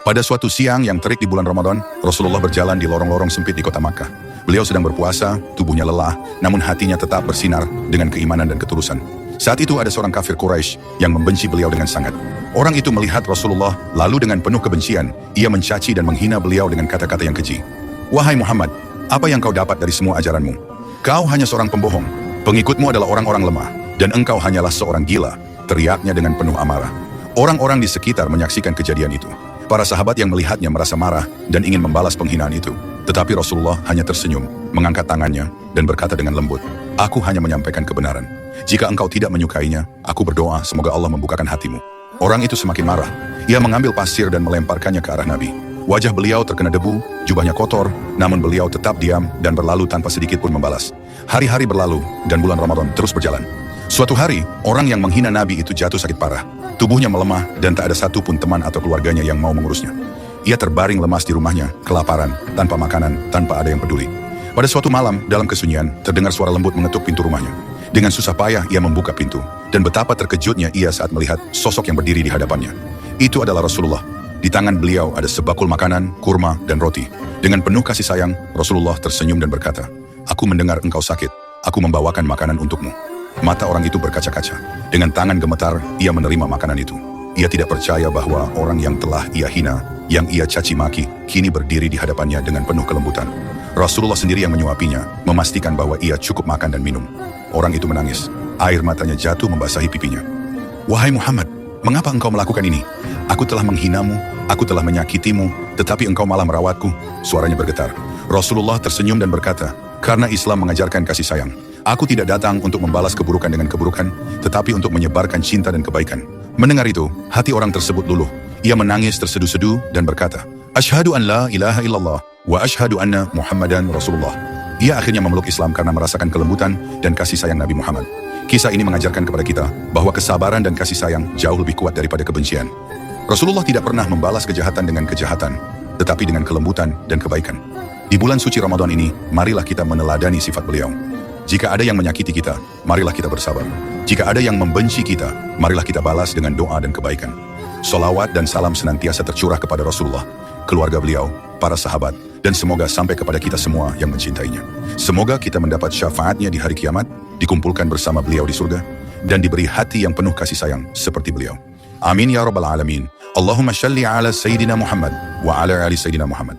Pada suatu siang yang terik di bulan Ramadan, Rasulullah berjalan di lorong-lorong sempit di kota Makkah. Beliau sedang berpuasa, tubuhnya lelah, namun hatinya tetap bersinar dengan keimanan dan ketulusan. Saat itu ada seorang kafir Quraisy yang membenci beliau dengan sangat. Orang itu melihat Rasulullah, lalu dengan penuh kebencian, ia mencaci dan menghina beliau dengan kata-kata yang keji. "Wahai Muhammad, apa yang kau dapat dari semua ajaranmu? Kau hanya seorang pembohong, pengikutmu adalah orang-orang lemah, dan engkau hanyalah seorang gila," teriaknya dengan penuh amarah. Orang-orang di sekitar menyaksikan kejadian itu. Para sahabat yang melihatnya merasa marah dan ingin membalas penghinaan itu. Tetapi Rasulullah hanya tersenyum, mengangkat tangannya, dan berkata dengan lembut, "Aku hanya menyampaikan kebenaran. Jika engkau tidak menyukainya, aku berdoa semoga Allah membukakan hatimu." Orang itu semakin marah. Ia mengambil pasir dan melemparkannya ke arah Nabi. Wajah beliau terkena debu, jubahnya kotor, namun beliau tetap diam dan berlalu tanpa sedikit pun membalas. Hari-hari berlalu, dan bulan Ramadan terus berjalan. Suatu hari, orang yang menghina Nabi itu jatuh sakit parah. Tubuhnya melemah dan tak ada satupun teman atau keluarganya yang mau mengurusnya. Ia terbaring lemas di rumahnya, kelaparan, tanpa makanan, tanpa ada yang peduli. Pada suatu malam, dalam kesunyian, terdengar suara lembut mengetuk pintu rumahnya. Dengan susah payah, ia membuka pintu. Dan betapa terkejutnya ia saat melihat sosok yang berdiri di hadapannya. Itu adalah Rasulullah. Di tangan beliau ada sebakul makanan, kurma, dan roti. Dengan penuh kasih sayang, Rasulullah tersenyum dan berkata, "Aku mendengar engkau sakit. Aku membawakan makanan untukmu." Mata orang itu berkaca-kaca. Dengan tangan gemetar, ia menerima makanan itu. Ia tidak percaya bahwa orang yang telah ia hina, yang ia caci maki, kini berdiri di hadapannya dengan penuh kelembutan. Rasulullah sendiri yang menyuapinya, memastikan bahwa ia cukup makan dan minum. Orang itu menangis. Air matanya jatuh membasahi pipinya. "Wahai Muhammad, mengapa engkau melakukan ini? Aku telah menghinamu, aku telah menyakitimu, tetapi engkau malah merawatku." Suaranya bergetar. Rasulullah tersenyum dan berkata, "Karena Islam mengajarkan kasih sayang. Aku tidak datang untuk membalas keburukan dengan keburukan, tetapi untuk menyebarkan cinta dan kebaikan." Mendengar itu, hati orang tersebut luluh. Ia menangis terseduh-seduh dan berkata, "Asyhadu an la ilaha illallah, wa asyhadu anna Muhammadan Rasulullah." Ia akhirnya memeluk Islam karena merasakan kelembutan dan kasih sayang Nabi Muhammad. Kisah ini mengajarkan kepada kita bahwa kesabaran dan kasih sayang jauh lebih kuat daripada kebencian. Rasulullah tidak pernah membalas kejahatan dengan kejahatan, tetapi dengan kelembutan dan kebaikan. Di bulan suci Ramadan ini, marilah kita meneladani sifat beliau. Jika ada yang menyakiti kita, marilah kita bersabar. Jika ada yang membenci kita, marilah kita balas dengan doa dan kebaikan. Salawat dan salam senantiasa tercurah kepada Rasulullah, keluarga beliau, para sahabat, dan semoga sampai kepada kita semua yang mencintainya. Semoga kita mendapat syafaatnya di hari kiamat, dikumpulkan bersama beliau di surga, dan diberi hati yang penuh kasih sayang seperti beliau. Amin ya rabbal alamin. Allahumma shalli ala Sayyidina Muhammad wa ala ali Sayyidina Muhammad.